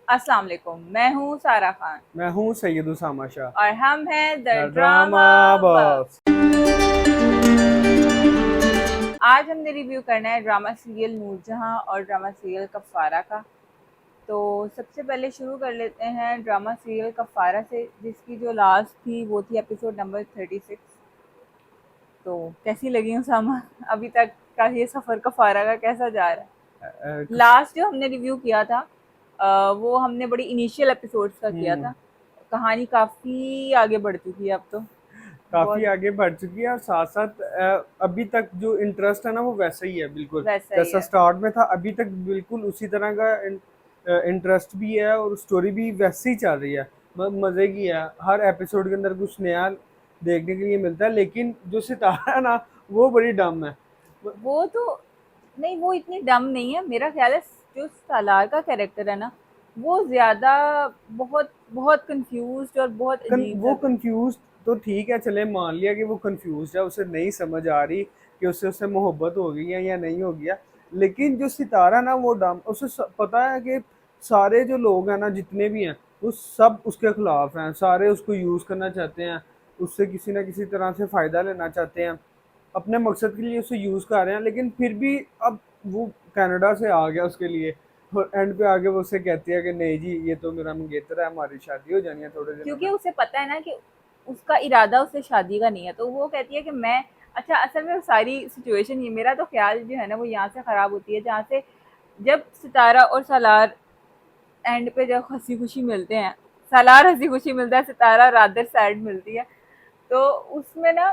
अस्सलाम वालेकुम। मैं हूँ सारा खान मैं हूँ सैयद उसामा शाह। और हम हैं the the drama drama buff. Box. आज हमने रिव्यू करना है ड्रामा सीरियल नूरजहां और ड्रामा सीरियल कफ़ारा का। तो सबसे पहले शुरू कर लेते हैं ड्रामा सीरियल कफ़ारा से, जिसकी जो लास्ट थी वो थी एपिसोड नंबर 36। तो कैसी लगी उसामा अभी तक का ये सफ़र कफ़ारा का कैसा जा रहा है? लास्ट जो हमने रिव्यू किया था वो हमने बड़ी इनिशियल एपिसोड्स का किया हम्म था। कहानी काफ़ी आगे बढ़ चुकी है अब तो। काफी बहुत आगे बढ़ चुकी है और साथ साथ अभी तक जो इंटरेस्ट है ना वो वैसा ही है बिल्कुल वैसा ही जैसा है। स्टार्ट में था। अभी तक बिल्कुल उसी तरह का इंटरेस्ट भी है और स्टोरी भी वैसे ही चल रही है। मजे की है। हर एपिसोड के अंदर कुछ नया देखने के लिए मिलता है, लेकिन जो सितारा है ना वो बड़ी डम है। वो तो नहीं, वो इतनी डम नहीं है मेरा ख्याल है। जो सालार का कैरेक्टर है ना, वो ज्यादा बहुत बहुत कंफ्यूज्ड और बहुत अजीब वो सा। कंफ्यूज तो ठीक है, चले मान लिया कि वो कंफ्यूज है, उसे नहीं समझ आ रही कि उससे उससे मोहब्बत हो गई है या नहीं हो गया। लेकिन जो सितारा ना वो डम, उसे पता है कि सारे जो लोग हैं ना जितने भी हैं वो सब उसके खिलाफ हैं, सारे उसको यूज करना चाहते हैं, उससे किसी ना किसी तरह से फायदा लेना चाहते हैं, अपने मकसद के लिए उसे यूज कर रहे हैं। लेकिन फिर भी अब वो कनाडा से आ गया उसके लिए, और एंड पे आके वो उससे कहती है कि नहीं जी ये तो मेरा मंगेतर है, हमारी शादी हो जानी है थोड़े दिनों क्योंकि में। उसे पता है ना कि उसका इरादा उससे शादी का नहीं है, तो वो कहती है कि मैं, अच्छा असल में सारी सिचुएशन ये, मेरा तो ख्याल जो है ना वो यहाँ से खराब होती है जहाँ से जब सितारा और सालार एंड पे जब हंसी खुशी मिलते हैं, सालार हंसी खुशी मिलता है, सितारा रादर सैड मिलती है। तो उसमें ना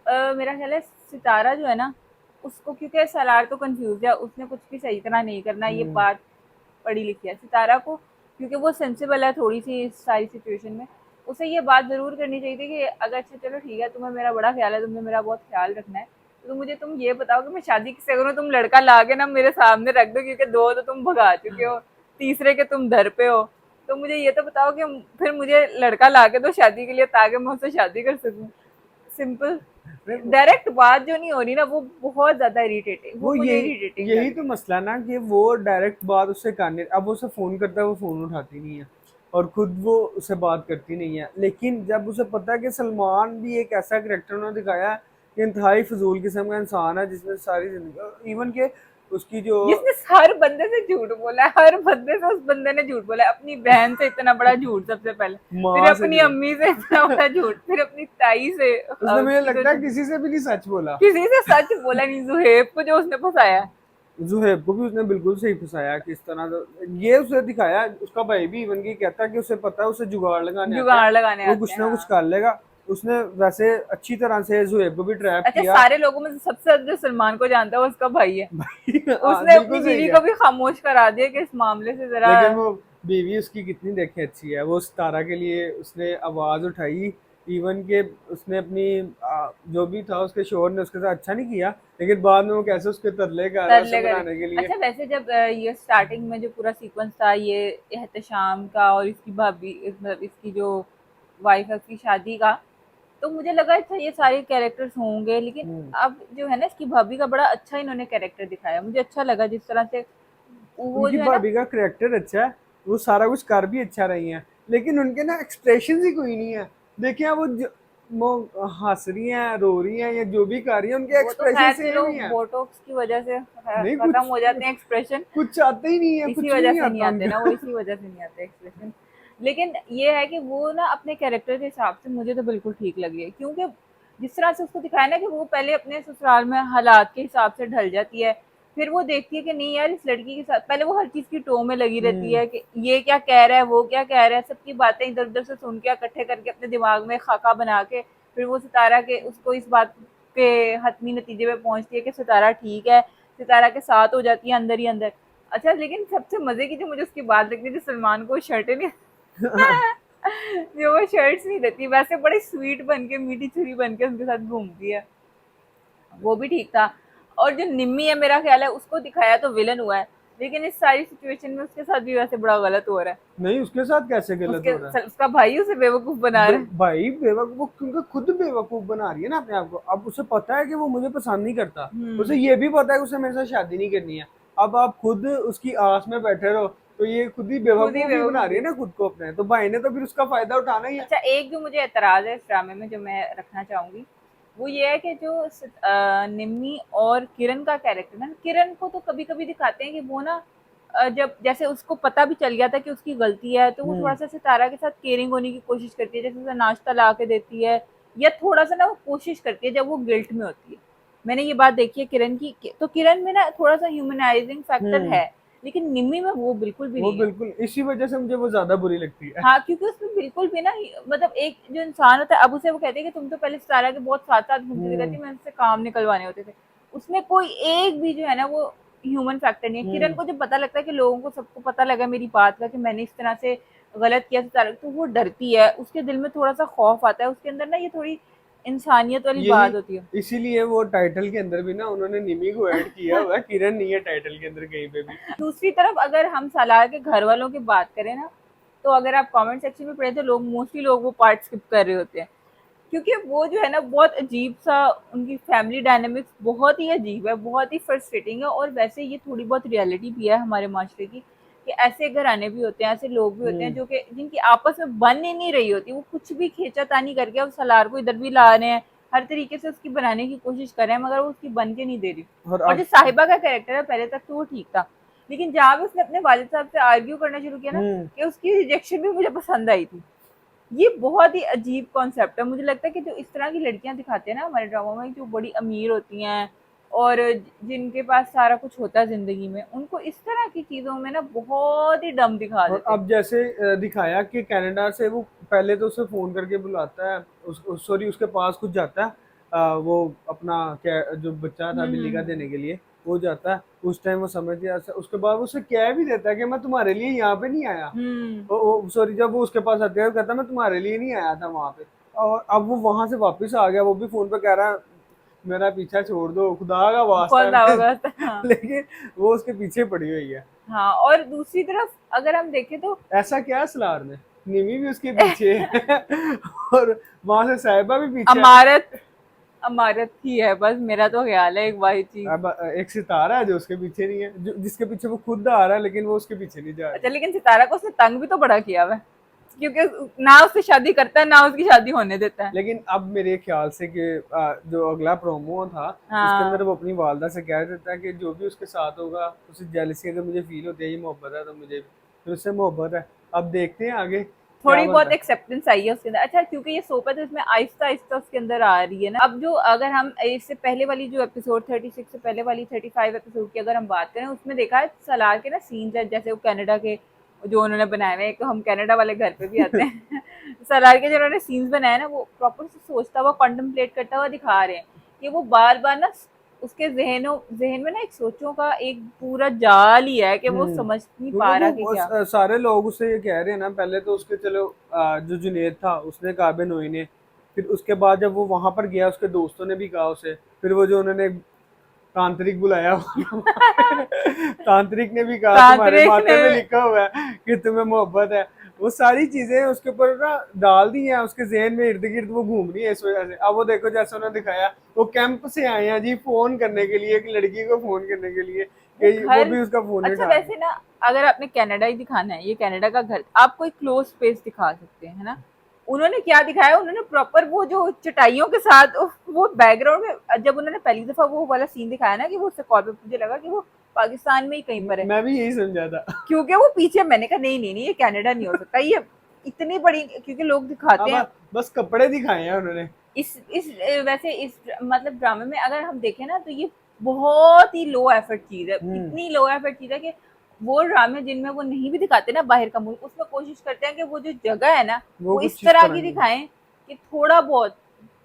मेरा ख्याल है सितारा जो है ना, उसको, क्योंकि सलार तो कंफ्यूज है, उसने कुछ भी सही तरह नहीं करना, ये हम्म बात पढ़ी लिखी है सितारा को, क्योंकि वो सेंसिबल है थोड़ी सी इस सारी सिचुएशन में। उसे ये बात ज़रूर करनी चाहिए थी कि अगर अच्छा चलो ठीक है, तुम्हें मेरा बड़ा ख्याल है, तुम्हें मेरा बहुत ख्याल रखना है, तो मुझे तुम ये बताओ कि मैं शादी किससे करूँ। तुम लड़का ला के ना मेरे सामने रख दो, क्योंकि दो तो तुम भगा चुके हो, तीसरे के तुम दर पे हो। तो मुझे ये तो बताओ कि फिर मुझे लड़का ला के दो शादी के लिए, ताकि मैं उससे शादी कर सकूँ। सिंपल नहीं, डायरेक्ट बात जो नहीं हो रही ना, वो बहुत ज्यादा इरिटेटिंग, वो वो मुझे यही इरिटेटिंग यही लग तो रही मसला ना कि वो डायरेक्ट बात उससे करने, अब वो उसे फोन करता है वो फोन उठाती नहीं है और खुद वो उससे बात करती नहीं है। लेकिन जब उसे पता है कि सलमान भी एक ऐसा करेक्टर उन्होंने दिखाया है कि इंतहाई फजूल किस्म का इंसान है, जिसने सारी जिंदगी इवन के उसकी जो है, जिसने हर बंदे से झूठ बोला है, हर बंदे से उस बंदे ने झूठ बोला है, अपनी बहन से इतना बड़ा झूठ सबसे पहले, फिर माँ से अपनी जो अम्मी से इतना बड़ा झूठ, फिर अपनी ताई से उसने, मुझे उसकी तो लगता है किसी से भी नहीं सच बोला। किसी से सच बोला नहीं, जुहेब को जो उसने फंसाया है। जुहैब को भी उसने बिल्कुल सही फंसाया किस तरह। तो ये उसे दिखाया, उसका भाई भी इवन की कहता है कि उसे पता है उसे जुगाड़ लगाने आते हैं, जुगाड़ लगाने वो आते कुछ हैं, ना कुछ हाँ। कर लेगा। उसने वैसे अच्छी तरह से जुहैब को भी ट्रैप अच्छा, किया। सारे लोगों में से सबसे ज्यादा जो सलमान को जानता है वो उसका भाई है। भाई हाँ उसने अपनी बिल्कुल सही बीवी है। को भी खामोश करा दिया कि इस मामले से जरा। लेकिन वो बीवी उसकी कितनी देखे अच्छी है, वो सितारा के लिए उसने आवाज उठाई। इवन के उसने अपनी जो भी था उसके शोर ने उसके साथ अच्छा नहीं किया, लेकिन बाद में वो कैसे उसके तरले कर रहा है उसे तरले करे। मनाने के लिए। अच्छा वैसे जब ये स्टार्टिंग में जो पूरा सीक्वेंस था ये एहतशाम का और इसकी भाभी, मतलब इसकी जो वाइफ है उसकी शादी का, तो मुझे लगा अच्छा ये सारे कैरेक्टर्स होंगे, लेकिन हम्म अब जो है ना इसकी भाभी का बड़ा अच्छा इन्होंने कैरेक्टर दिखाया, मुझे अच्छा लगा जिस तरह से वो उनकी जो है ना। भाभी का करेक्टर अच्छा है, वो सारा कुछ कर भी अच्छा रही हैं, लेकिन उनके ना एक्सप्रेशन ही कोई नहीं है। देखिए वो हंस रही हैं, रो रही हैं या जो भी कर रही हैं, उनके वो तो एक्सप्रेशन खैर सेम चलो ही है। बोटॉक्स की वजह से नहीं खत्म कुछ हो जाते हैं एक्सप्रेशन। कुछ आते ही नहीं है, इसी कुछ भी वजह नहीं से नहीं आता आते ना, वो उनका। इसी वजह से नहीं आते एक्सप्रेशन। लेकिन ये है कि वो ना अपने कैरेक्टर के हिसाब से मुझे तो बिल्कुल ठीक लगी है, क्योंकि जिस तरह से उसको दिखाया ना कि वो पहले अपने ससुराल में हालात के हिसाब से ढल जाती है, फिर वो देखती है कि नहीं यार इस लड़की के साथ, पहले वो हर चीज की टो में लगी रहती हम्म है कि ये क्या कह रहा है, वो क्या कह रहा है, सबकी बातें इधर उधर से सुन के इकट्ठे करके अपने दिमाग में खाका बना के फिर वो सितारा के उसको इस बात के हतमी नतीजे पे पहुंचती है कि सितारा ठीक है, सितारा के साथ हो जाती है अंदर ही अंदर। अच्छा लेकिन सबसे मजे की जो मुझे उसकी बात लगती है, जो सलमान को शर्ट नहीं जो वो शर्ट्स नहीं देती, वैसे बड़ी स्वीट बन के, मीठी छुरी बन के उनके साथ घूमती है, वो भी ठीक था। और जो निम्मी है मेरा ख्याल है उसको दिखाया तो विलन हुआ है, लेकिन इस सारी सिचुएशन में उसके साथ भी वैसे बड़ा गलत हो रहा है। नहीं उसके साथ कैसे गलत उसके हो रहा है? उसका भाई उसे बेवकूफ बना रहा है। भाई बेवकूफ, वो क्योंकि खुद बेवकूफ बना रही है ना अपने आप को। अब उसे पता है कि वो मुझे पसंद नहीं करता, उसे हम्म। ये भी पता है कि उसे मेरे साथ शादी नहीं करनी है। अब आप खुद उसकी आस में बैठे रहो, तो ये खुद ही खुद ही बेवकूफ ही बना बेवकूफ रही है ना खुद को अपने, तो भाई ने तो फिर उसका फायदा उठाना ही है। अच्छा, एक जो मुझे एतराज है इस ड्रामे में जो मैं रखना चाहूंगी, वो ये है कि जो निम्मी और किरण का कैरेक्टर है ना, किरण को तो कभी कभी दिखाते हैं कि वो ना जब जैसे उसको पता भी चल गया था कि उसकी गलती है, तो वो थोड़ा सा सितारा के साथ केयरिंग होने की कोशिश करती है, जैसे उसे नाश्ता ला के देती है, या थोड़ा सा ना वो कोशिश करती है जब वो गिल्ट में होती है। मैंने ये बात देखी है किरण की, तो किरण में ना थोड़ा सा ह्यूमनाइजिंग फैक्टर हम्म। है, लेकिन निम्मी में वो बिल्कुल भी वो नहीं है। बिल्कुल इसी वजह से मुझे वो ज्यादा बुरी लगती है। हाँ, क्योंकि उसमें बिल्कुल भी ना, मतलब एक जो इंसान होता है, अब उसे वो कहते हैं कि तुम तो पहले सितारा के बहुत साथ साथ घूमती हम्म। रहती, मैं उससे काम निकलवाने होते थे। उसमें कोई एक भी जो है ना वो ह्यूमन फैक्टर नहीं है। किरण हम्म। को जब पता लगता है कि लोगों को सबको पता लगा मेरी बात का कि मैंने इस तरह से गलत किया सितारा, तो वो डरती है, उसके दिल में थोड़ा सा खौफ आता है, उसके अंदर ना ये थोड़ी इंसानियत वाली यही बात होती है। इसीलिए वो टाइटल के अंदर भी ना उन्होंने निमी को ऐड किया हुआ है, किरण नहीं है टाइटल के अंदर कहीं पे भी। दूसरी तरफ अगर हम सालार के घर वालों की बात करें ना, तो अगर आप कमेंट सेक्शन में पढ़े तो लोग मोस्टली लोग वो पार्ट स्किप कर रहे होते हैं, क्योंकि वो जो है ना बहुत अजीब सा, उनकी फैमिली डायनामिक्स बहुत ही अजीब है, बहुत ही फ्रस्ट्रेटिंग है। और वैसे ये थोड़ी बहुत रियलिटी भी है हमारे माशरे की, कि ऐसे घराने भी होते हैं, ऐसे लोग भी होते हैं हम्म। जो कि जिनकी आपस में बन ही नहीं रही होती, वो कुछ भी खींचातानी करके अब सलार को इधर भी ला रहे हैं, हर तरीके से उसकी बनाने की कोशिश कर रहे हैं, मगर वो उसकी बन के नहीं दे रही। और और अब जो साहिबा का कैरेक्टर है, पहले तक तो वो ठीक था, लेकिन जहाँ भी उसने अपने वालिद साहब से आर्ग्यू करना शुरू किया ना, हम्म। कि उसकी रिजेक्शन भी मुझे पसंद आई थी। ये बहुत ही अजीब कॉन्सेप्ट है। मुझे लगता है कि जो इस तरह की लड़कियां दिखाते हैं ना हमारे ड्रामा में, जो बड़ी अमीर होती हैं और जिनके पास सारा कुछ होता है जिंदगी में, उनको इस तरह की चीजों में ना बहुत ही डम दिखा और देते हैं। अब जैसे दिखाया कि कनाडा से वो पहले तो उसे फोन करके बुलाता है, सॉरी उसके पास खुद जाता है, वो अपना क्या जो बच्चा था बिल्ली का देने के लिए वो जाता है। उस टाइम वो समझ गया, उसके बाद वो उसे कह भी देता है कि मैं तुम्हारे लिए यहाँ पे नहीं आया। हम्म। वो सॉरी जब वो उसके पास आते हैं कहता है मैं तुम्हारे लिए नहीं आया था वहां पे। और अब वो वहां से वापस आ गया, वो भी फोन पे कह रहा है मेरा पीछा छोड़ दो खुदा का वास्ता बहुत दावा है। करता है, हाँ। लेकिन वो उसके पीछे पड़ी हुई है। हाँ, और दूसरी तरफ अगर हम देखें तो ऐसा क्या है सलार में, निमी भी उसके पीछे है और वहां से साहिबा भी पीछे है। अमारत, अमारत ही है बस, मेरा तो ख्याल है एक वाही चीज। अब एक सितारा है जो उसके पीछे नहीं है, जो जिसके पीछे वो खुद आ रहा है लेकिन वो उसके पीछे नहीं जा रही। अच्छा, लेकिन सितारा को उसने तंग भी तो बड़ा किया हुआ है, क्योंकि ना उससे शादी करता है, ना उसकी शादी होने देता है। लेकिन अब मेरे ख्याल से कि जो अगला प्रोमो था उसके अंदर हाँ, वो अपनी वालदा से कह देता है कि जो भी उसके साथ होगा उसे जेलसी अगर मुझे फील होती है, ये मोहब्बत है तो मुझे फिर उससे मोहब्बत है। अब देखते हैं आगे क्या थोड़ी बनता बहुत है। एक्सेप्टेंस आई है उसके अंदर। अच्छा, क्योंकि ये सोप है तो इसमें आहिस्ता आहिस्ता उसके अंदर आ रही है ना। अब जो अगर हम इससे पहले वाली जो एपिसोड 36 से पहले वाली 35 एपिसोड की अगर हम बात करें, उसमें देखा है सलार के ना सीन्स है, जैसे वो कनाडा के जो उन्होंने बनाए हुए हैं, एक हम कनाडा वाले घर पे भी आते हैं सलार के जो उन्होंने सीन्स बनाए ना, वो प्रॉपर से सोचता हुआ, कॉन्टम्पलेट करता हुआ दिखा रहे हैं, कि वो बार बार ना उसके जहन में ना एक सोचों का एक पूरा जाल ही है, कि वो समझ नहीं क्योंकि पा रहा कि वो क्या। सारे लोग उसे ये कह रहे हैं ना, पहले तो उसके चलो जो जुनेद था उसने कहा बेनोई ने, फिर उसके बाद जब वो वहां पर गया उसके दोस्तों ने भी कहा उसे, फिर वो जो उन्होंने तांत्रिक बुलाया तांत्रिक ने भी कहा तुम्हारे तांत्रिक माथे ने, में लिखा हुआ है कि तुम्हें मोहब्बत है। वो सारी चीजें उसके ऊपर ना डाल दी हैं, उसके जहन में इर्द गिर्द वो घूम रही है इस वजह से। अब वो देखो जैसे उन्होंने दिखाया वो कैंप से आए हैं जी फोन करने के लिए, एक लड़की को फोन करने के लिए, वो कि वो घर। भी उसका फोन नहीं अच्छा, उठा रही। वैसे ना अगर आपने कनाडा ही दिखाना है, ये कनाडा का घर, आप कोई क्लोज स्पेस दिखा सकते हैं, है ना। उन्होंने क्या दिखाया, उन्होंने प्रॉपर वो जो चटाइयों के साथ वो बैकग्राउंड में, जब उन्होंने पहली दफा वो वाला सीन दिखाया ना, कि वो उससे कॉल पे, मुझे लगा कि वो पाकिस्तान में ही कहीं पर है, मैं भी यही समझा था। क्योंकि वो पीछे, मैंने कहा नहीं नहीं नहीं, ये कनाडा नहीं हो सकता, ये इतनी बड़ी, क्योंकि लोग दिखाते अब हैं बस कपड़े दिखाए हैं उन्होंने। इस वैसे इस मतलब ड्रामे में अगर हम देखें ना, तो ये बहुत ही लो एफर्ट चीज है, हम्म। इतनी लो एफर्ट चीज है कि वो ड्रामे जिनमें वो नहीं भी दिखाते ना बाहर का मुल्क, उसमें कोशिश करते हैं कि वो जो जगह है ना, वो वो इस कुछ इस तरह तरह की की। दिखाएं कि थोड़ा बहुत,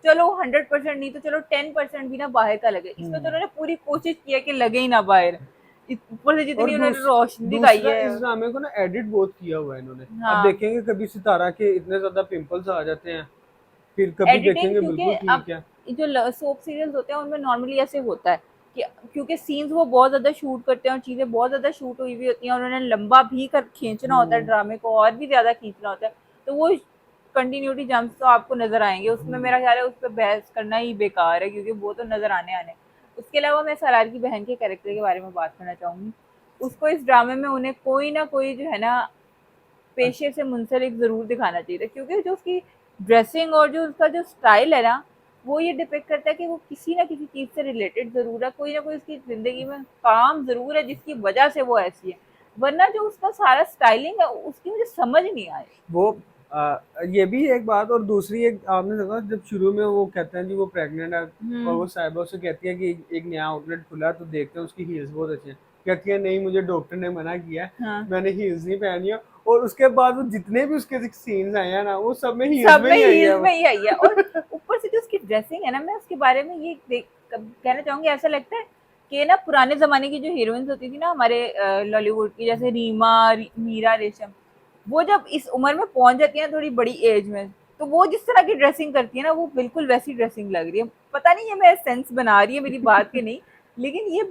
चलो 100% नहीं तो चलो 10% भी ना बाहर का लगे। इसमें तो हम्म। उन्होंने पूरी कोशिश की है कि लगे ही ना बाहर, ऊपर से और जितनी उन्होंने रोशनी दिखाई दूसरा है। इस ड्रामे को ना एडिट बहुत किया हुआ है इन्होंने। अब हाँ, देखेंगे कभी सितारा के इतने ज्यादा पिंपल्स आ जाते हैं, फिर कभी एडिटिंग, देखेंगे क्योंकि बिल्कुल अब ठीक है। जो सोप सीरियल्स होते हैं उनमें नॉर्मली ऐसे होता है कि क्योंकि सीन्स वो बहुत ज्यादा शूट करते हैं और चीजें बहुत ज्यादा शूट हुई हुई होती हैं, और उन्होंने लंबा भी कर खींचना होता है, हम्म। ड्रामे को और भी ज्यादा खींचना होता है, तो वो कंटिन्यूटी जंप्स तो आपको नजर आएंगे उसमें। हम्म। मेरा ख्याल है उस पर बहस करना ही बेकार है, क्योंकि वो तो नजर आने आने। उसके अलावा मैं सलार की बहन के कैरेक्टर के बारे में बात करना चाहूंगी। उसको इस ड्रामे में उन्हें कोई ना कोई जो है ना पेशे से मुंसलिक ज़रूर दिखाना चाहिए था, क्योंकि जो उसकी ड्रेसिंग और जो उसका जो स्टाइल है ना, वो ये डिपिक्ट करता है कि वो किसी ना किसी चीज़ से रिलेटेड ज़रूर है, कोई ना कोई उसकी ज़िंदगी में काम ज़रूर है जिसकी वजह से वो ऐसी है। वरना जो उसका सारा स्टाइलिंग है उसकी मुझे समझ नहीं आई। वो ये भी एक बात, और दूसरी एक आपने देखा जब शुरू में वो कहते हैं जी वो प्रेग्नेंट है, और हम्म। वो साहिबा उससे कहती है कि एक नया आउटलेट खुला है तो देखते हैं उसकी हील्स बहुत अच्छी हैं। कहती है नहीं, मुझे डॉक्टर ने मना किया है, हाँ, मैंने हील्स नहीं पहनी है। और उसके बाद वो जितने भी उसके सीन्स आए हैं ना, वो सब में हील्स सब में में ही आई है हील्स वो। में ही आई है। और ऊपर से जो उसकी ड्रेसिंग है ना, मैं उसके बारे में ये कहना चाहूंगी, ऐसा लगता है कि ना पुराने जमाने की जो हीरोइंस होती थी ना हमारे लॉलीवुड की, जैसे रीमा, मीरा रेशम, वो जब इस उम्र में पहुंच जाती है ना, थोड़ी बड़ी एज में, तो वो जिस तरह की ड्रेसिंग करती है ना, वो बिल्कुल वैसी ड्रेसिंग लग रही है। पता नहीं ये मैं सेंस बना रही है मेरी बात के नहीं, लेकिन ये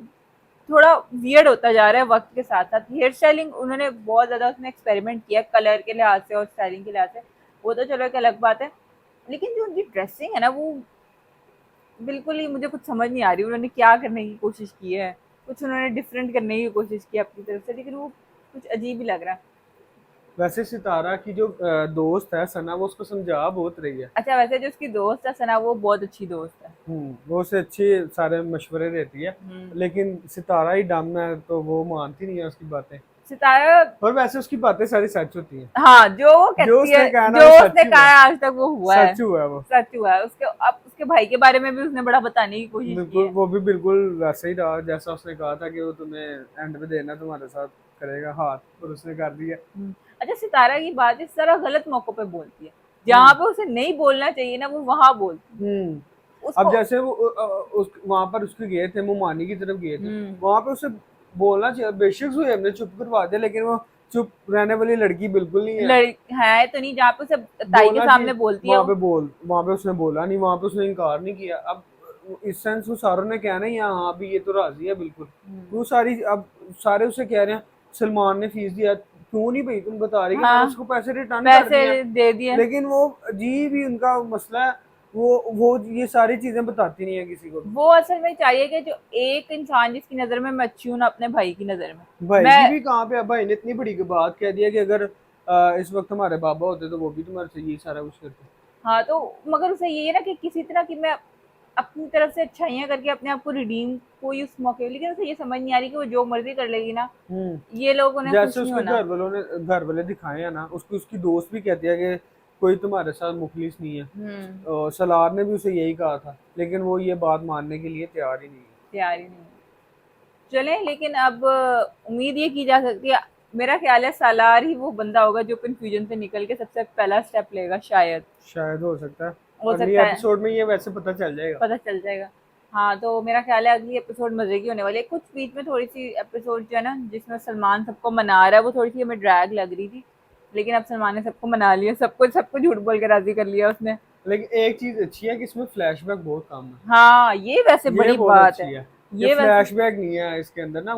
थोड़ा वियर्ड होता जा रहा है वक्त के साथ साथ। हेयर स्टाइलिंग उन्होंने बहुत ज्यादा उसमें एक्सपेरिमेंट किया कलर के लिहाज से और स्टाइलिंग के लिहाज से, वो तो चलो एक अलग बात है। लेकिन जो उनकी ड्रेसिंग है ना, वो बिल्कुल ही मुझे कुछ समझ नहीं आ रही उन्होंने क्या करने की कोशिश की है। कुछ उन्होंने डिफरेंट करने की कोशिश की अपनी तरफ से, लेकिन वो कुछ अजीब ही लग रहा है। वैसे सितारा की जो दोस्त है सना, वो उसको समझा बहुत रही है। अच्छा, वैसे जो उसकी दोस्त है सना, वो बहुत अच्छी दोस्त है। वो उससे अच्छे सारे मशवरे देती है। हम्म। लेकिन सितारा ही डम है तो वो मानती नहीं है उसकी बातें। सितारा, और वैसे उसकी बातें सारी सच होती हैं। हाँ, जो वो जो कहती है, उसने कहा ना जो वो सच उसने ही कहा हुआ। है आज तक वो हुआ है। सच हुआ है वो। सच हुआ है। उसके अब उसके भाई के बारे में भी उसने बड़ा बताने की कोशिश की बिल्कुल, है। वो भी बिल्कुल वैसे ही रहा जैसा उसने कहा था कि वो तुम्हें एंड में देना तुम्हारे साथ करेगा हाथ, और उसने कर दिया। अच्छा, सितारा की बात इस तरह गलत मौकों पे बोलती है, जहाँ हम्म। पे उसे नहीं बोलना चाहिए ना, वो वहां बोलती हम्म। है अब उसको। जैसे वो उस वहां पर उसके गए थे, मुमानी की तरफ गए थे, हम्म। वहां पे उसे बोलना चाहिए, बेशक से हमने चुप करवा दिया, लेकिन वो चुप रहने वाली लड़की बिल्कुल नहीं है। लड़ है तो नहीं, जहाँ पे उसे ताई के बोलना चाहिए। सामने बोलती है वो। वहां पे उसने बोला नहीं, वहां पे उसने इनकार नहीं किया। अब इस सेंस वो सारों ने कहना ही हाँ भी ये तो राजी है बिल्कुल। वो सारी अब सारे उसे कह रहे हैं सलमान ने फीस दिया, क्यों नहीं भाई तुम बता रही कि मैंने हाँ, उसको पैसे रिटर्न कर दिए हैं। पैसे दे दिए। लेकिन वो अजीब ही उनका मसला है। वो ये सारी चीजें बताती नहीं है किसी को भी। वो असल में चाहिए कि जो एक इंसान जिसकी नजर में मैं अच्छी हूँ ना, अपने भाई की नजर में भाई मैं। की भी कहाँ पे है, भाई ने इतनी बड़ी बात कह दिया कि अगर इस वक्त हमारे बाबा होते तो वो भी तुम्हारे से ये सारा कुछ करते। हाँ, तो मगर उसे ये है ना कि किसी तरह की मैं अपनी तरफ से अच्छाइयाँ करके अपने आप को रिडीम, कोई उस मौके, लेकिन उसे ये समझ नहीं आ रही कि वो जो मर्जी कर लेगी ना, हम्म। ये लोग उन्हें जैसे खुश नहीं उसके होना। घर वाले दिखाए हैं ना, उसकी उसकी दोस्त भी कहती है कि कोई तुम्हारे साथ मुखलिस नहीं है। हम्म। और सलार ने भी उसे यही कहा था, लेकिन वो ये बात मानने के लिए तैयार ही नहीं है। तैयार ही नहीं है। चलें, लेकिन अब उम्मीद ये की जा सकती है, मेरा ख्याल है सालार ही वो बंदा होगा जो कन्फ्यूजन से निकल के सबसे पहला स्टेप लेगा, शायद। शायद हो सकता है। हो अगली सकता है, एपिसोड में ये वैसे पता चल जाएगा। पता चल जाएगा। हाँ, तो मेरा ख्याल है अगली एपिसोड मजे की होने वाली है। कुछ बीच में थोड़ी सी एपिसोड जो है ना, जिसमें सलमान सबको मना रहा है, वो थोड़ी सी हमें ड्रैग लग रही थी। लेकिन अब सलमान ने सबको मना लिया, सबको सबको झूठ बोल के राजी कर लिया उसने। लेकिन एक चीज अच्छी है कि इसमें फ्लैशबैक बहुत कम है। हाँ, ये वैसे ये बड़ी बहुत बात अच्छी है। है। ये ये वैसे फ्लैशबैक नहीं है इसके अंदर ना,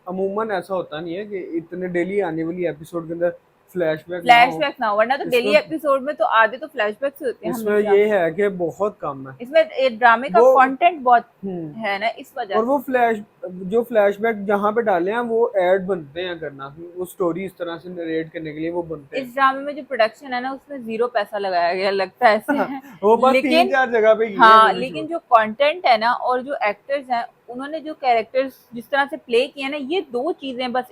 अमूमन ऐसा होता नहीं है कि इतने डेली आने वाली एपिसोड के अंदर फ्लैशबैक ना हो। फ्लैशबैक ना हो, वरना तो डेली इसमें एपिसोड में तो आधे तो फ्लैशबैक से होते हैं इसमें हमेशा। ये है कि बहुत कम है इसमें ड्रामे का वो। कंटेंट बहुत हम्म। है ना, इस वजह और से। वो जो फ्लैशबैक जहाँ पे डाले हैं वो ऐड बनते हैं करना, वो स्टोरी इस तरह से नरेट करने के लिए वो बनते इस ड्रामे में जो प्रोडक्शन है ना, उसमें जीरो पैसा लगाया गया लगता है ऐसे हैं। है। वो बस तीन लेकिन चार जगह पे की है हाँ, मूवी लेकिन शूट। जो कंटेंट है ना और जो एक्टर्स हैं, उन्होंने जो कैरेक्टर्स जिस तरह से प्ले किए हैं ना, ये दो चीजें बस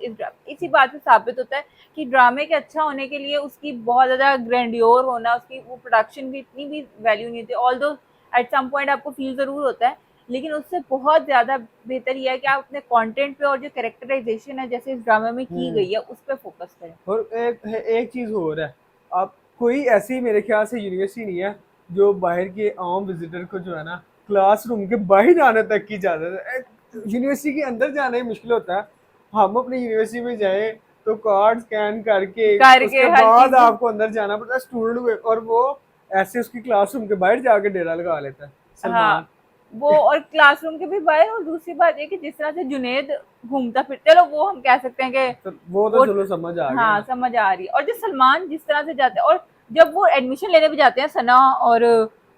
इसी बात से साबित होता है कि ड्रामे के अच्छा होने के लिए उसकी बहुत ज्यादा ग्रैंडियोर होना, उसकी वो प्रोडक्शन की इतनी भी वैल्यू नहीं थी। ऑल्दो एट सम पॉइंट आपको फील जरूर होता है, लेकिन उससे बहुत ज्यादा बेहतर यह है कि आप अपने कंटेंट पे और जो कैरेक्टराइजेशन है जैसे इस ड्रामे में की हम्म। गई है, उस पर फोकस करें। और एक चीज और है। आप कोई ऐसी मेरे ख्याल से यूनिवर्सिटी नहीं है जो बाहर के आम विजिटर को जो है ना क्लासरूम के बाहर आने तक की इजाजत है। यूनिवर्सिटी के अंदर जाना ही मुश्किल होता है। हम अपनी यूनिवर्सिटी में जाए तो कार्ड स्कैन करके करके उसके हर बाद चीज। आपको अंदर जाना पड़ता है स्टूडेंट में, और वो ऐसे उसकी क्लासरूम के बाहर जाके डेरा लगा लेता है हाँ, सलमान। वो और क्लासरूम के भी बाहर। और दूसरी बात ये कि जिस तरह से जुनेद घूमता फिर, चलो वो हम कह सकते हैं कि तो वो तो वो, चलो समझ आ गया हाँ, ना। समझ आ रही है। और जो सलमान जिस तरह से जाते हैं, और जब वो एडमिशन लेने भी जाते हैं सना, और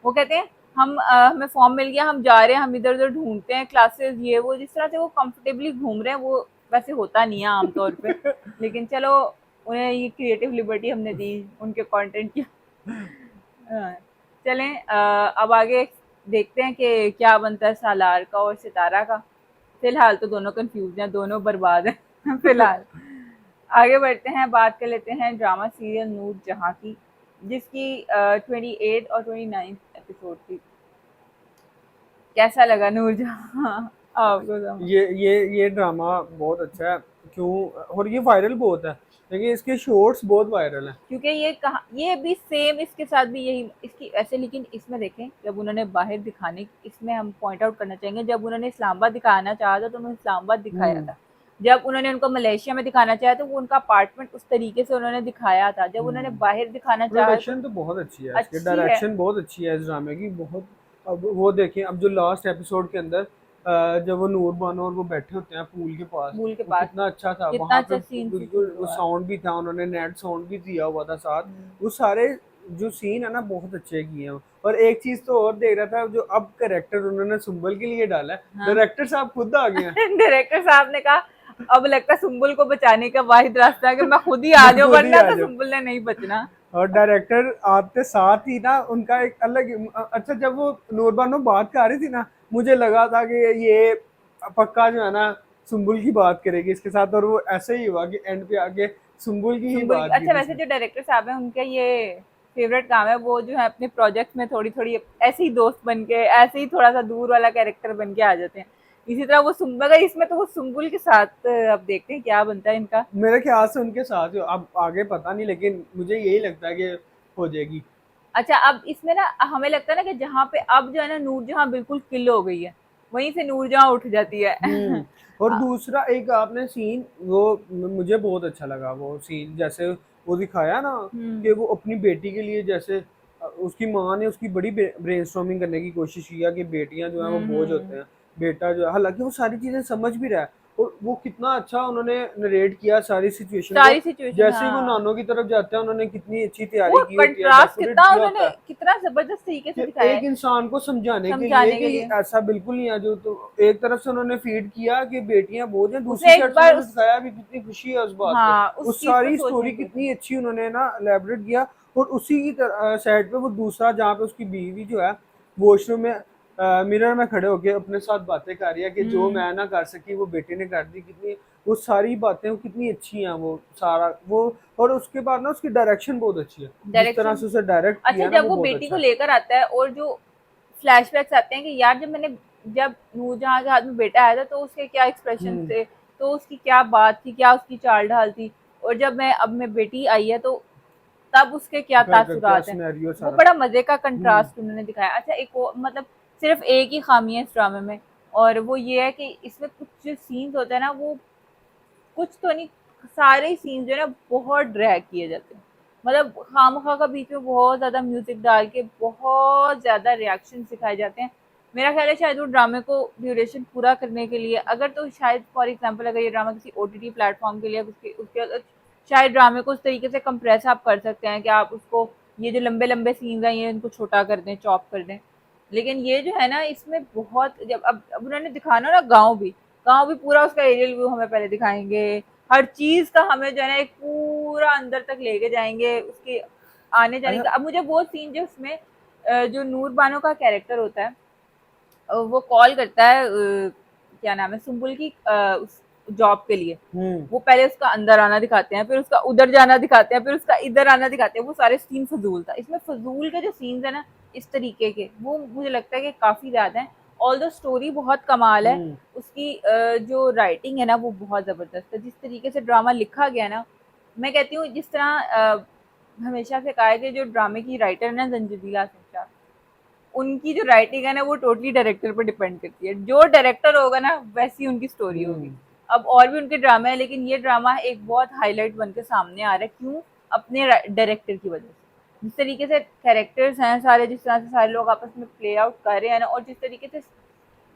वो कहते हैं हम हमें फॉर्म मिल गया, हम जा रहे हैं, हम इधर उधर ढूंढते हैं क्लासेस, ये वो जिस तरह से वो कंफर्टेबली घूम रहे हैं, वो वैसे होता नहीं है आमतौर पे, लेकिन चलो उन्हें ये क्रिएटिव लिबर्टी हमने दी उनके कंटेंट की। हाँ, चलें अब आगे देखते हैं कि क्या बनता है सालार का और सितारा का। फिलहाल तो दोनों कंफ्यूज हैं, दोनों बर्बाद हैं फिलहाल। आगे बढ़ते हैं, बात कर लेते हैं ड्रामा सीरियल नूर जहाँ की, जिसकी 28 और 29 एपिसोड थी। कैसा लगा नूर जहाँ आपको समा? ये ड्रामा बहुत अच्छा है। क्यों? और ये वायरल बहुत है, लेकिन इसके शॉर्ट्स बहुत वायरल हैं। क्योंकि ये कहा, ये भी सेम इसके साथ भी यही इसकी ऐसे, लेकिन इसमें देखें जब उन्होंने बाहर दिखाने, इसमें हम पॉइंट आउट करना चाहेंगे, जब उन्होंने इस्लामाबाद दिखाना चाहा था तो उन्होंने इस्लामाबाद दिखाया हम्म। था। जब उन्होंने उनको मलेशिया में दिखाना चाहा तो वो उनका अपार्टमेंट उस तरीके से उन्होंने दिखाया था। जब उन्होंने बाहर दिखाना चाहा तो प्रोडक्शन तो बहुत अच्छी है, इसकी अच्छी है। डायरेक्शन बहुत अच्छी है इस ड्रामे की, बहुत। अब वो देखें, अब जो लास्ट एपिसोड के अंदर जब वो नूर बानो और वो बैठे होते हैं पूल के पास, मूल के वो पास कितना अच्छा था कितना वहां पे। अच्छा सीन से बिल्कुल, शूट वो हुआ। साउंड भी था, उन्होंने नेट साउंड भी दिया हुआ था साथ। हम्म, वो सारे जो सीन है ना बहुत अच्छे किए हैं। और एक चीज तो और देख रहा था, जो अब करेक्टर उन्होंने सुम्बल के लिए डाला है, हाँ डायरेक्टर साहब खुद आ गए हैं। डायरेक्टर साहब ने कहा अब लगता है सुम्बुल को बचाने का वाहिद रास्ता है कि मैं खुद ही आ मैं जाऊं, खुद ही वरना आ तो जाऊं। सुम्बुल ने नहीं बचना। और डायरेक्टर आते साथ ही ना उनका एक अलग अच्छा, जब वो नूरबानो बात कर रही थी ना, मुझे लगा था कि ये पक्का जो है ना सुम्बुल की बात करेगी इसके साथ, और वो ऐसे ही हुआ कि एंड पे आके सुम्बुल की ही सुम्बुल बात की अच्छा, थी वैसे इसने। जो डायरेक्टर साहब हैं उनका ये फेवरेट काम है, वो जो है अपने प्रोजेक्ट में थोड़ी थोड़ी ऐसे ही दोस्त बन के, ऐसे ही थोड़ा सा दूर वाला कैरेक्टर बन के आ जाते हैं। इसी तरह वो सुम्बुल, अगर इसमें तो वो सुम्बुल के साथ अब देखते हैं क्या बनता है इनका। मेरे ख्याल से उनके साथ ही हो, अब आगे पता नहीं, लेकिन मुझे यही लगता है कि हो जाएगी। अच्छा, अब इसमें ना हमें लगता है ना कि जहाँ पे अब जो है ना नूरजहां बिल्कुल किल हो गई है, वहीं से नूरजहां उठ जाती है और दूसरा एक आपने सीन, वो मुझे बहुत अच्छा लगा वो सीन, जैसे वो दिखाया ना कि हम्म वो अपनी बेटी के लिए, जैसे उसकी माँ ने उसकी बड़ी ब्रेनस्टॉर्मिंग करने की कोशिश किया कि बेटियां जो है वो बोझ होते हम्म। हैं, बेटा जो है, हालांकि वो सारी चीजें समझ भी रहा है। और वो कितना अच्छा उन्होंने नरेट किया सारी सिचुएशन को। सारी सिचुएशन, जैसे ही वो हाँ। नानों की तरफ जाते हैं, उन्होंने कितनी अच्छी वो तैयारी की होती है, कंट्रास्ट डेकोरेट कितना किया होता उन्होंने, है कितना जबरदस्त तरीके कि से दिखाया एक है, इंसान को समझाने के लिए समझाने कि के ये लिए। ऐसा बिल्कुल नहीं है। जो तो एक तरफ से उन्होंने फीड किया कि बेटियां बोझ हैं, दूसरी उसने एक साइड से बार उन्होंने उस, दिखाया भी कितनी खुशी है उस बात पे। हाँ, उस उस चीज को सारी सोचने स्टोरी की जरूरत कितनी अच्छी उन्होंने ना एलेबरेट किया। और उसी की साइड पे वो दूसरा, जहाँ पे उसकी बीवी जो है वॉशरूम में मिरर में खड़े होके अपने साथ बातें कर रही है कि जो हम्म। मैं ना कर सकी वो बेटे ने कर दी। कितनी वो सारी बातें वो कितनी अच्छी हैं, वो सारा वो। और उसके बाद ना उसकी डायरेक्शन बहुत अच्छी है, जिस तरह डायरेक्शन। से उसे डायरेक्ट अच्छा, किया ना जब वो वो बहुत बेटी को अच्छा है। लेकर आता है और जो फ्लैशबैक्स आते हैं कि यार जब नूरजहां के हाथ में बेटा आया था तो उसके क्या एक्सप्रेशन हम्म। थे, तो उसकी क्या बात थी, क्या उसकी चाल ढाल थी, और जब मैं अब मैं बेटी आई है तो तब उसके क्या घर का क्या तासुरात हैं। सिनेरियो वो सारा। बड़ा मजे का हम्म। कंट्रास्ट उन्होंने दिखाया। अच्छा, एक और मतलब सिर्फ एक ही खामी है इस ड्रामे में, और वो ये है कि इसमें कुछ जो सीन्स होते हैं ना, वो कुछ तो नहीं, सारे ही सीन्स जो है ना बहुत ड्रैग किए जाते हैं। मतलब खामखा का बीच में बहुत ज्यादा म्यूजिक डाल के बहुत ज्यादा रिएक्शन दिखाए जाते हैं। मेरा ख्याल है शायद वो ड्रामे को ड्यूरेशन पूरा करने के लिए, अगर तो शायद फॉर एग्जांपल अगर ये ड्रामा किसी ओटीटी प्लेटफॉर्म के लिए, उसके उसके शायद ड्रामे को उस तरीके से कंप्रेस आप कर सकते हैं कि आप उसको, ये जो लंबे लंबे सीन्स हैं ये इनको छोटा कर दें, चॉप कर दें। लेकिन ये जो है ना इसमें बहुत, जब अब उन्होंने दिखाना ना गाँव भी पूरा उसका एरियल व्यू हमें पहले दिखाएंगे, हर चीज का हमें जो है ना एक पूरा अंदर तक लेके जाएंगे उसके आने जाने अच्छा। का। अब मुझे वो सीन जो उसमें जो नूर बानो का कैरेक्टर होता है, वो कॉल करता है क्या नाम है, सुम्बुल की उस जॉब के लिए। हम्म। वो पहले उसका अंदर आना दिखाते हैं, फिर उसका उधर जाना दिखाते हैं, फिर उसका इधर आना दिखाते हैं। वो सारे सीन फजूल था। इसमें फजूल के जो सीन्स है ना इस तरीके के, वो मुझे लगता है कि काफी ज्यादा है। ऑल द स्टोरी बहुत कमाल है हम्म। उसकी, जो राइटिंग है ना वो बहुत जबरदस्त है। जिस तरीके से ड्रामा लिखा गया ना, मैं कहती हूँ जिस तरह हमेशा से कहा है कि जो ड्रामे की राइटर है ना जंजीला सिंह, उनकी जो राइटिंग है ना वो टोटली डायरेक्टर पर डिपेंड करती है। जो डायरेक्टर होगा ना वैसी उनकी स्टोरी होगी। हम्म। अब और भी उनके ड्रामे हैं, लेकिन ये ड्रामा एक बहुत हाईलाइट बन के सामने आ रहा है। क्यों? अपने डायरेक्टर की वजह से। जिस तरीके से कैरेक्टर्स हैं सारे, जिस तरह से सारे लोग आपस में प्ले आउट कर रहे हैं ना, और जिस तरीके से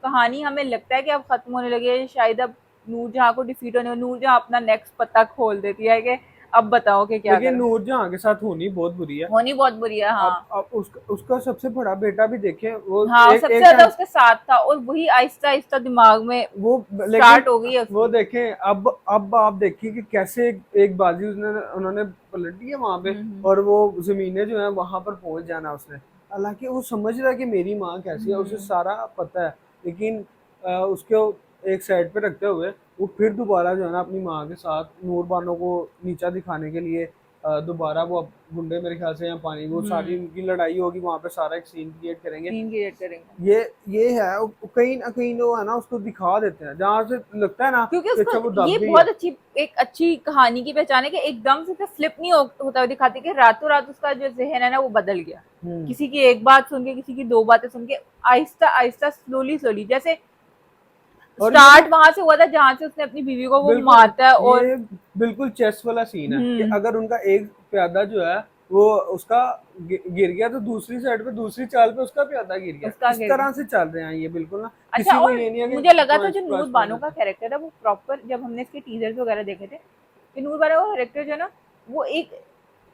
कहानी हमें लगता है कि अब खत्म होने लगी है, शायद अब नूरजहां को डिफीट होने, नूरजहां अपना नेक्स्ट पत्ता खोल देती है कि अब बताओ कि क्या लेकिन करूं। नूरजहां के साथ होनी बहुत बुरी है। होनी बहुत बुरी है, हाँ। अब उसका सबसे बड़ा बेटा भी देखे, वो हाँ, एक सबसे एक ज्यादा टाइम उसके साथ था, और वही आहिस्ता आहिस्ता दिमाग में वो, लेकिन स्टार्ट हो गई है वो उसकी। देखें अब आप देखिए कि कैसे एक बाजी उन्होंने पलट दी है वहां पे, हम्म और वो जमीनें जो है वहां पर पहुंच जाना उसने। हालांकि वो समझ रहा है कि मेरी माँ कैसी है, उसे हम्म सारा पता है, लेकिन उसको एक साइड पे रखते हुए वो फिर दोबारा जो है ना अपनी माँ के साथ नूर बानो को नीचा दिखाने के लिए दोबारा वो गुंडे मेरे ख्याल से, या पानी, वो सारी हम्म उनकी लड़ाई होगी वहां पे, सारा एक सीन क्रिएट करेंगे। सीन क्रिएट करेंगे। ये ये है कहीं ना कहीं जो है ना उसको दिखा देते हैं जहां से लगता है ना क्योंकि कि उसको अच्छा वो ये दब गई बहुत है। अच्छी, एक अच्छी कहानी की पहचान है कि एकदम से फ्लिप नहीं होता हुआ दिखाते कि रातों रात उसका जो जहन है ना वो बदल गया। हम्म। किसी की एक बात सुन के, किसी की दो बातें सुन के, आहिस्ता आहिस्ता स्लोली स्लोली, जैसे और ये ना स्टार्ट वहां से हुआ था जहां से उसने अपनी बीवी को वो बिल्कुल, मारता है, और ये बिल्कुल चेस वाला सीन है कि हम्म अगर उनका एक प्यादा जो है वो उसका गिर गया, तो दूसरी साइड पे दूसरी चाल पे उसका प्यादा गिर गया। उसका इस गिर गया। तरह से चल रहे हैं ये, बिल्कुल ना, अच्छा, किसी को और ये नहीं है कि मुझे लगा था पॉइंट्स जो नूर प्लस पॉइंट बानो का देते हैं। कैरेक्टर है वो प्रॉपर, जब हमने इसके टीजर्स वगैरह देखे थे, कि नूर बानो का कैरेक्टर जो है ना वो एक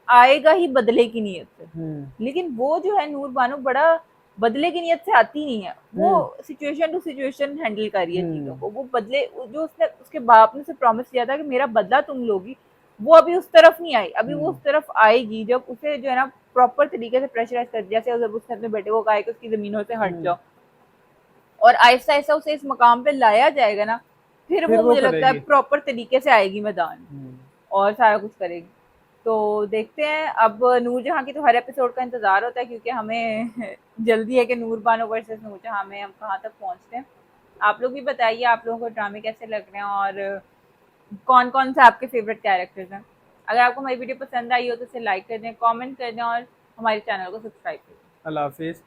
आएगा ही बदले की नीयत से। हम्म लेकिन वो जो है नूर बानो बड़ा बदले की नीयत से आती नहीं है, वो हम्म सिचुएशन टू सिचुएशन हैंडल कर रही है चीजों हम्म को। वो बदले, जो उसने उसके बाप ने उसे प्रॉमिस किया था कि मेरा बदला तुम लोगी, वो अभी उस तरफ नहीं आई। अभी वो उस हम्म तरफ आएगी जब उसे जो है ना प्रॉपर तरीके से प्रेशराइज कर, जैसे जब उसने अपने बेटे को कहा है कि उसकी जमीनों से हट हम्म। जाओ, और आहिस्ता आहिस्ता उसे इस मकाम पे लाया जाएगा ना, फिर फिर वो वो मुझे लगता है करेगी। प्रॉपर तरीके से आएगी मैदान में हम्म। और सारा कुछ करेगी। तो देखते हैं, अब नूरजहां की तो हर एपिसोड का इंतजार होता है, क्योंकि हमें जल्दी है कि नूर बानो वर्सेस नूरजहां में हम कहाँ तक पहुंचते हैं। आप लोग भी बताइए आप लोगों को ड्रामे कैसे लग रहे हैं, और कौन कौन से आपके फेवरेट कैरेक्टर्स हैं। अगर आपको हमारी वीडियो पसंद आई हो तो इसे लाइक कर दें, कमेंट कर दें, और हमारे चैनल को सब्सक्राइब कर दें। अल्लाह हाफिज।